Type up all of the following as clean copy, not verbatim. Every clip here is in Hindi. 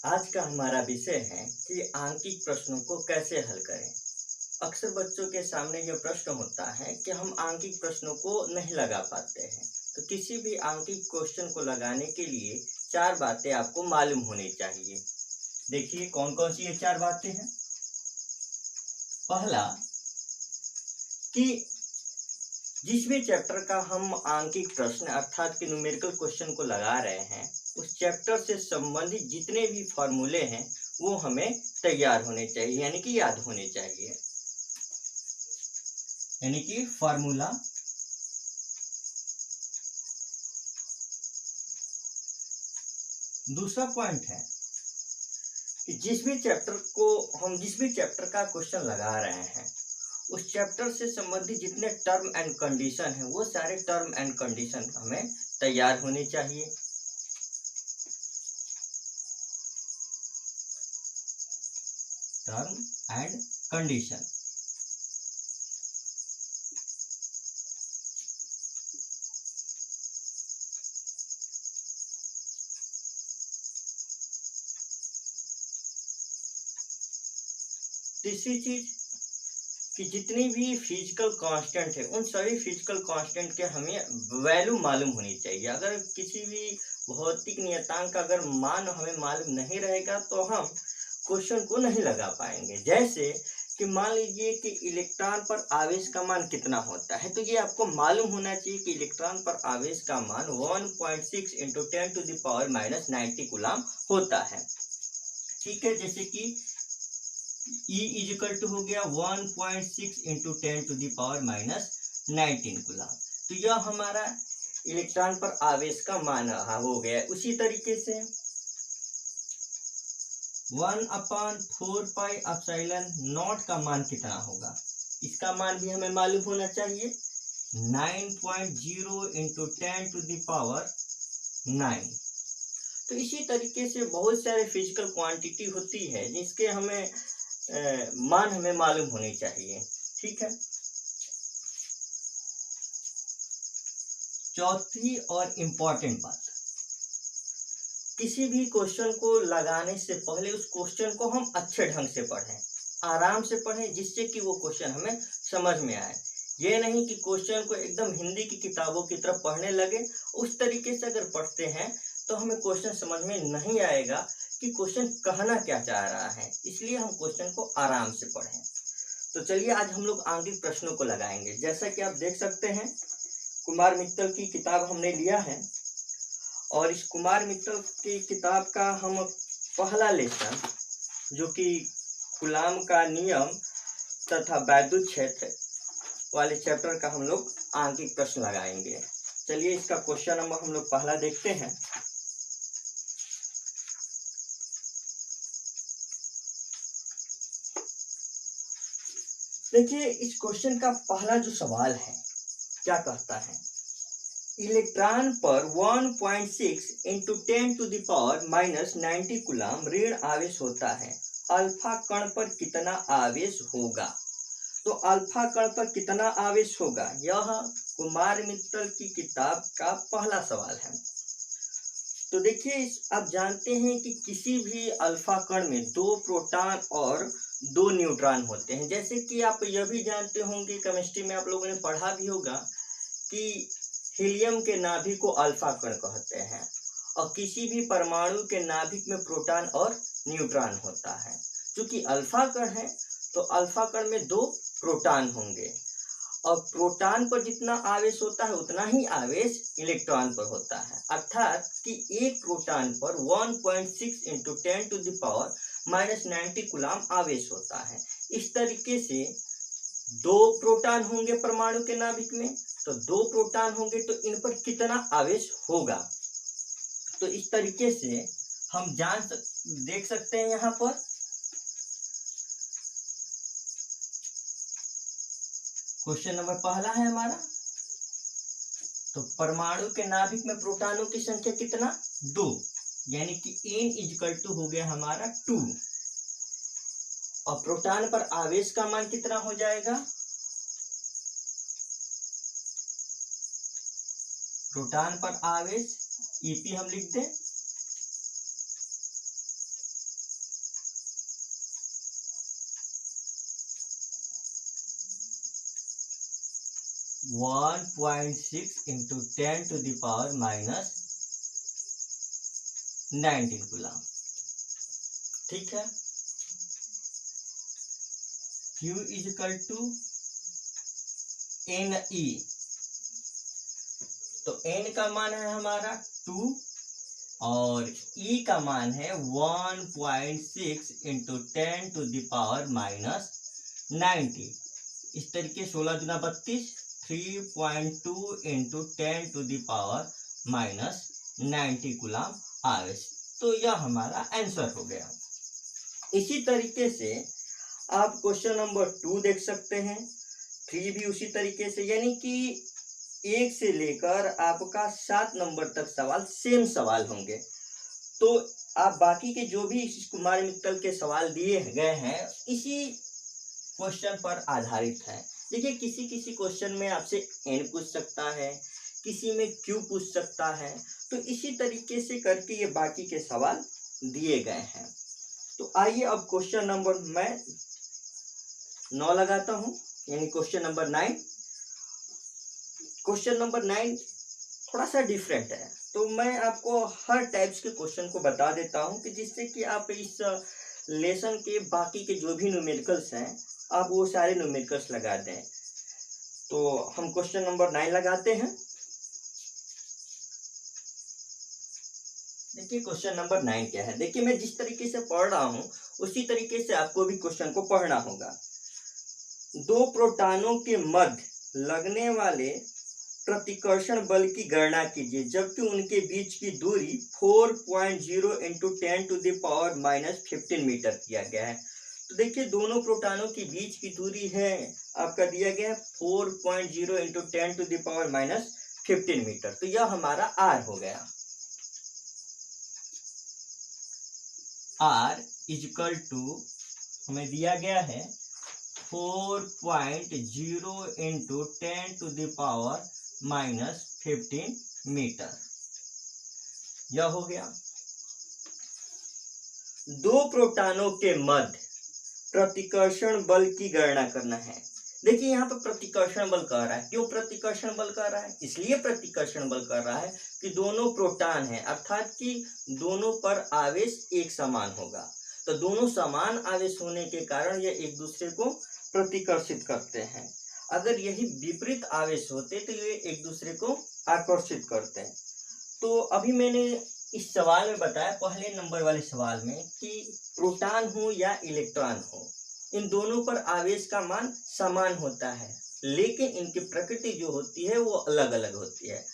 आज का हमारा विषय है कि आंकिक प्रश्नों को कैसे हल करें। अक्सर बच्चों के सामने यह प्रश्न होता है कि हम आंकिक प्रश्नों को नहीं लगा पाते हैं। तो किसी भी आंकिक क्वेश्चन को लगाने के लिए चार बातें आपको मालूम होनी चाहिए। देखिए कौन कौन सी ये चार बातें हैं। पहला कि जिस भी चैप्टर का हम आंकिक प्रश्न अर्थात कि न्यूमेरिकल क्वेश्चन को लगा रहे हैं, उस चैप्टर से संबंधित जितने भी फॉर्मूले हैं वो हमें तैयार होने चाहिए, यानी कि याद होने चाहिए, यानी कि फार्मूला। दूसरा पॉइंट है कि जिस भी चैप्टर का क्वेश्चन लगा रहे हैं, उस चैप्टर से संबंधित जितने टर्म एंड कंडीशन हैं वो सारे टर्म एंड कंडीशन हमें तैयार होने चाहिए। Term and condition. तीसरी चीज कि जितनी भी फिजिकल कांस्टेंट है उन सभी फिजिकल कांस्टेंट के हमें वैल्यू मालूम होनी चाहिए। अगर किसी भी भौतिक नियतांक का अगर मान हमें मालूम नहीं रहेगा तो हम क्वेश्चन को नहीं लगा पाएंगे। जैसे कि मान लीजिए कि इलेक्ट्रॉन पर आवेश का मान कितना होता है, तो ये आपको मालूम होना चाहिए कि इलेक्ट्रॉन पर आवेश का मान 1.6 इंटू 10⁻⁹ कूलम होता है। ठीक है, जैसे कि E इजिकल टू हो गया 1.6 इंटू 10⁻⁹ कूलम। तो यह हमारा इलेक्ट्रॉन पर आवेश का मान हो गया। उसी तरीके से 1/4πε0 का मान कितना होगा, इसका मान भी हमें मालूम होना चाहिए। 9.0 इंटू 10⁻⁹। तो इसी तरीके से बहुत सारे फिजिकल क्वांटिटी होती है जिसके हमें मान हमें मालूम होनी चाहिए। ठीक है। चौथी और इम्पोर्टेंट बात, किसी भी क्वेश्चन को लगाने से पहले उस क्वेश्चन को हम अच्छे ढंग से पढ़ें, आराम से पढ़ें, जिससे कि वो क्वेश्चन हमें समझ में आए। ये नहीं कि क्वेश्चन को एकदम हिंदी की किताबों की तरफ पढ़ने लगे। उस तरीके से अगर पढ़ते हैं तो हमें क्वेश्चन समझ में नहीं आएगा कि क्वेश्चन कहना क्या चाह रहा है। इसलिए हम क्वेश्चन को आराम से पढ़ें। तो चलिए आज हम लोग आंकिक प्रश्नों को लगाएंगे। जैसा कि आप देख सकते हैं, कुमार मित्तल की किताब हमने लिया है और इस कुमार मित्तल की किताब का हम पहला लेसन, जो कि कूलम का नियम तथा वैद्युत क्षेत्र वाले चैप्टर का हम लोग आंकिक प्रश्न लगाएंगे। चलिए इसका क्वेश्चन नंबर हम लोग पहला देखते हैं। देखिए इस क्वेश्चन का पहला जो सवाल है क्या कहता है, इलेक्ट्रॉन पर 1.6 इंटू 10⁻⁹ कूलम ऋण आवेश होता है, अल्फा कण पर कितना आवेश होगा। तो अल्फा कण पर कितना आवेश होगा, यह कुमार मित्तल की किताब का पहला सवाल है। तो देखिए आप जानते हैं कि किसी भी अल्फा कण में 2 प्रोटॉन और 2 न्यूट्रॉन होते हैं। जैसे कि आप यह भी जानते होंगे, केमिस्ट्री में आप लोगों ने पढ़ा भी होगा कि हीलियम के नाभिक को अल्फा कण कहते हैं और किसी भी परमाणु के नाभिक में प्रोटॉन और न्यूट्रॉन होता है। क्योंकि अल्फा कण है तो अल्फा कण में 2 प्रोटॉन होंगे और प्रोटॉन पर जितना आवेश होता है उतना ही आवेश इलेक्ट्रॉन पर होता है। अर्थात कि एक प्रोटॉन पर 1.6 इंटू 10⁻⁹ कूलम आवेश होता है। इस तरीके से 2 प्रोटॉन होंगे परमाणु के नाभिक में, तो 2 प्रोटॉन होंगे तो इन पर कितना आवेश होगा। तो इस तरीके से हम देख सकते हैं यहाँ पर क्वेश्चन नंबर पहला है हमारा। तो परमाणु के नाभिक में प्रोटॉनों की संख्या कितना, 2, यानी कि n इजिकल टू हो गया हमारा 2 और प्रोटॉन पर आवेश का मान कितना हो जाएगा, प्रोटॉन पर आवेश Ep हम लिख दें 1.6 इंटू 10⁻⁻19 कूलम। ठीक है, Q इजकल टू NE, तो N का मान है हमारा 2 और E का मान है 1.6 इंटू 10⁻⁻90। इस तरीके 16 दूना 32, 3.2 इंटू 10⁻⁻90 कूलम आवेश। तो यह हमारा आंसर हो गया। इसी तरीके से आप क्वेश्चन नंबर 2 देख सकते हैं, 3 भी उसी तरीके से, यानी कि 1 से लेकर आपका 7 नंबर तक सवाल सेम सवाल होंगे। तो आप बाकी के जो भी कुमार मित्तल के सवाल दिए गए हैं इसी क्वेश्चन पर आधारित है। देखिए, किसी किसी क्वेश्चन में आपसे n पूछ सकता है, किसी में q पूछ सकता है, तो इसी तरीके से करके ये बाकी के सवाल दिए गए हैं। तो आइए अब क्वेश्चन नंबर मैं 9 लगाता हूं, यानी क्वेश्चन नंबर 9। क्वेश्चन नंबर 9 थोड़ा सा डिफरेंट है, तो मैं आपको हर टाइप्स के क्वेश्चन को बता देता हूं कि जिससे कि आप इस लेसन के बाकी के जो भी न्यूमेरिकल्स हैं आप वो सारे न्यूमेरिकल्स लगा दें। तो हम क्वेश्चन नंबर 9 लगाते हैं। देखिए क्वेश्चन नंबर 9 क्या है। देखिए, मैं जिस तरीके से पढ़ रहा हूं उसी तरीके से आपको भी क्वेश्चन को पढ़ना होगा। दो प्रोटॉनों के मध्य लगने वाले प्रतिकर्षण बल की गणना कीजिए जबकि उनके बीच की दूरी 4.0 इंटू 10⁻⁻15 मीटर किया गया है। तो देखिए, दोनों प्रोटॉनों के बीच की दूरी है आपका दिया गया है 4.0 इंटू 10⁻⁻15 मीटर। तो यह हमारा r हो गया। r इजकल टू हमें दिया गया है 4.0 इंटू 10⁻⁻15 मीटर। यह हो गया। दो प्रोटॉनों के मध्य प्रतिकर्षण बल की गणना करना है। देखिए, यहाँ पर प्रतिकर्षण बल कह रहा है। क्यों प्रतिकर्षण बल कह रहा है? इसलिए प्रतिकर्षण बल कर रहा है कि दोनों प्रोटॉन हैं, अर्थात कि दोनों पर आवेश एक समान होगा। तो दोनों समान आवेश होने के कारण ये एक दूसरे को प्रतिकर्षित करते हैं। अगर यही विपरीत आवेश होते तो ये एक दूसरे को आकर्षित करते हैं। तो अभी मैंने इस सवाल में बताया, पहले नंबर वाले सवाल में, कि प्रोटॉन हो या इलेक्ट्रॉन हो, इन दोनों पर आवेश का मान समान होता है, लेकिन इनकी प्रकृति जो होती है वो अलग अलग होती है।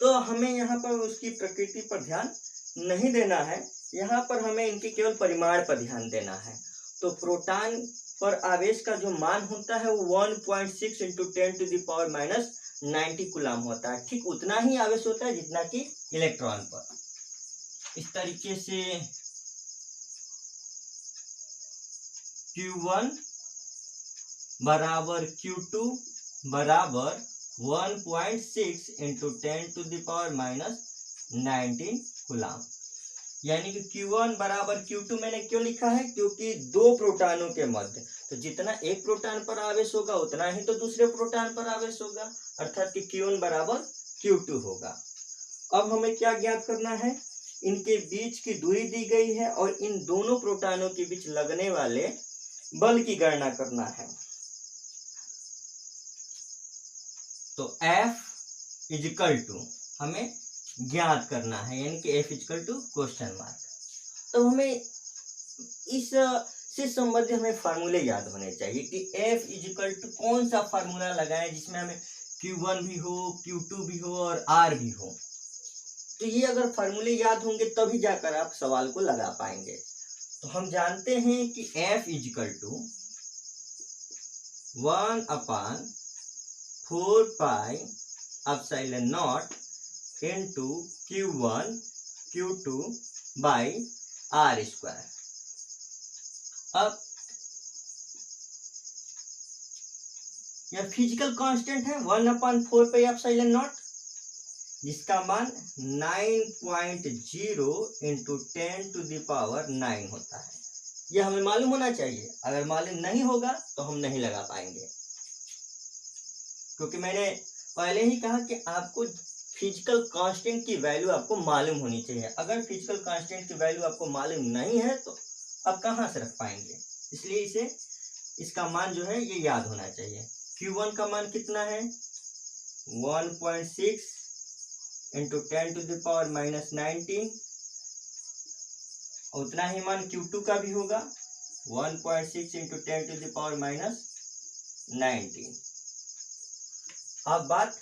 तो हमें यहाँ पर उसकी प्रकृति पर ध्यान नहीं देना है, यहाँ पर हमें इनके केवल परिमाण पर ध्यान देना है। तो प्रोटॉन पर आवेश का जो मान होता है वो 1.6 इंटू 10⁻⁻90 कूलम होता है। ठीक उतना ही आवेश होता है जितना कि इलेक्ट्रॉन पर। इस तरीके से Q1 बराबर Q2 बराबर 1.6 इंटू 10⁻⁻19 कूलम। यानी कि Q1 बराबर Q2 मैंने क्यों लिखा है? क्योंकि दो प्रोटॉनों के मध्य, तो जितना एक प्रोटॉन पर आवेश होगा उतना ही तो दूसरे प्रोटॉन पर आवेश होगा, अर्थात कि Q1 बराबर Q2 होगा। अब हमें क्या ज्ञात करना है? इनके बीच की दूरी दी गई है और इन दोनों प्रोटॉनों के बीच लगने वाले बल की गणना करना है। तो F इजकल टू हमें ज्ञात करना है, यानी कि F is equal to question mark. तो हमें इस से संबंधित हमें फार्मूले याद होने चाहिए कि F इजकल टू कौन सा फार्मूला लगाएं जिसमें हमें Q1 भी हो, Q2 भी हो और R भी हो। तो ये अगर फार्मूले याद होंगे तभी जाकर आप सवाल को लगा पाएंगे। तो हम जानते हैं कि F is equal to 1/4 pi epsilon not into Q1 Q2 by R square. अब यह फिजिकल कांस्टेंट है 1/4 पाई एप्सिलॉन नॉट, जिसका मान 9.0 इंटू 10⁻⁹ होता है। यह हमें मालूम होना चाहिए, अगर मालूम नहीं होगा तो हम नहीं लगा पाएंगे। क्योंकि मैंने पहले ही कहा कि आपको फिजिकल कांस्टेंट की वैल्यू आपको मालूम होनी चाहिए। अगर फिजिकल कांस्टेंट की वैल्यू आपको मालूम नहीं है तो आप कहाँ से रख पाएंगे, इसलिए इसका मान जो है ये याद होना चाहिए। Q1 का मान कितना है 1.6 इंटू 10⁻⁻19, उतना ही मान Q2 का भी होगा 1.6 इंटू 10⁻⁻19। अब बात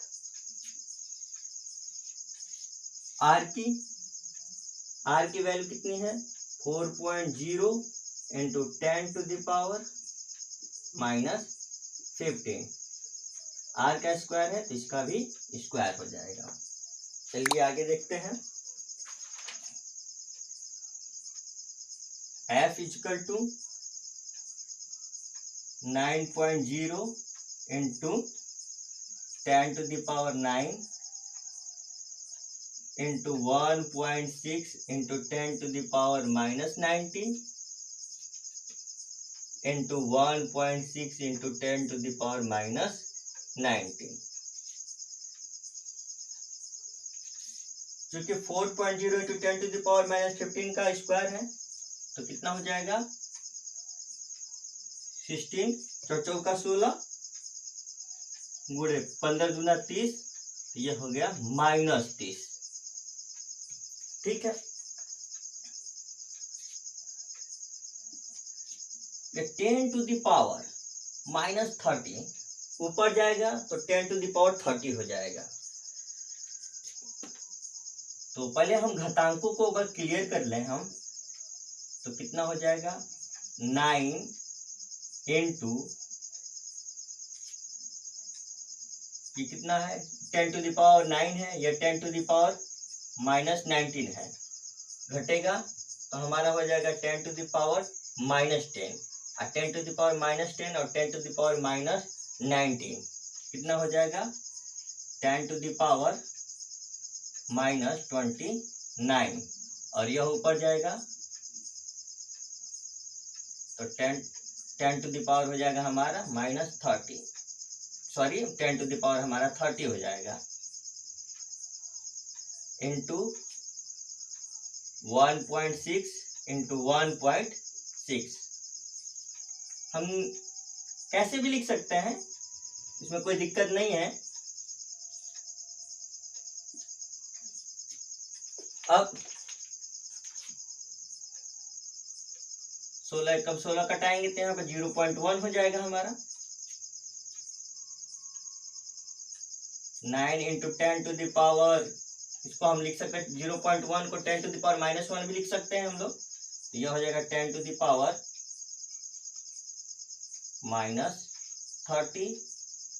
R की वैल्यू कितनी है 4.0 इंटू 10⁻⁻15। R का स्क्वायर है तो इसका भी स्क्वायर हो जाएगा। चलिए आगे देखते हैं। F equal to 9.0 into 10⁻⁹ into 1.6 into 10⁻⁻19 into 1.6 into 10⁻⁻19। जो कि 4.0 इंटू 10⁻⁻15 का स्क्वायर है तो कितना हो जाएगा 16 चौका 16 गुणे 15 दूना 30, तो ये हो गया -30। ठीक है, ये 10⁻⁻30 ऊपर जाएगा तो 10⁻30 हो जाएगा। तो पहले हम घातांकों को अगर क्लियर कर लें हम तो कितना हो जाएगा 9 इंटू ये कितना है 10⁻9 है, या 10⁻⁻19 है, घटेगा तो हमारा हो जाएगा 10⁻−10 और 10⁻−10 और 10⁻−19 कितना हो जाएगा 10⁻−29 और यह ऊपर जाएगा तो 10 हो जाएगा हमारा -30, सॉरी 10 हमारा 30 हो जाएगा इंटू 1.6 इंटू 1.6। हम कैसे भी लिख सकते हैं, इसमें कोई दिक्कत नहीं है। अब 16 कब 16 कटाएंगे तो यहाँ पर 0.1 हो जाएगा हमारा। 9 इंटू 10⁻, इसको हम लिख सकते हैं 0.1 को 10⁻−1 भी लिख सकते हैं हम लोग, तो यह हो जाएगा 10⁻−30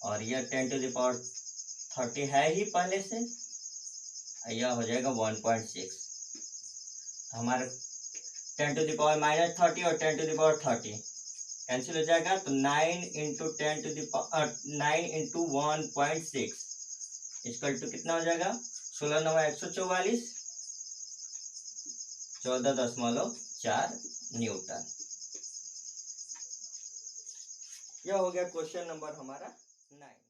और यह 10⁻30 है ही पहले से, यह हो जाएगा 1.6। हमारे 10⁻−30 और 10⁻30 कैंसिल हो जाएगा तो 9 इंटू 1.6 इक्वल टू कितना हो जाएगा 16 9 144 14.4 न्यूटन। यह हो गया क्वेश्चन नंबर हमारा 9।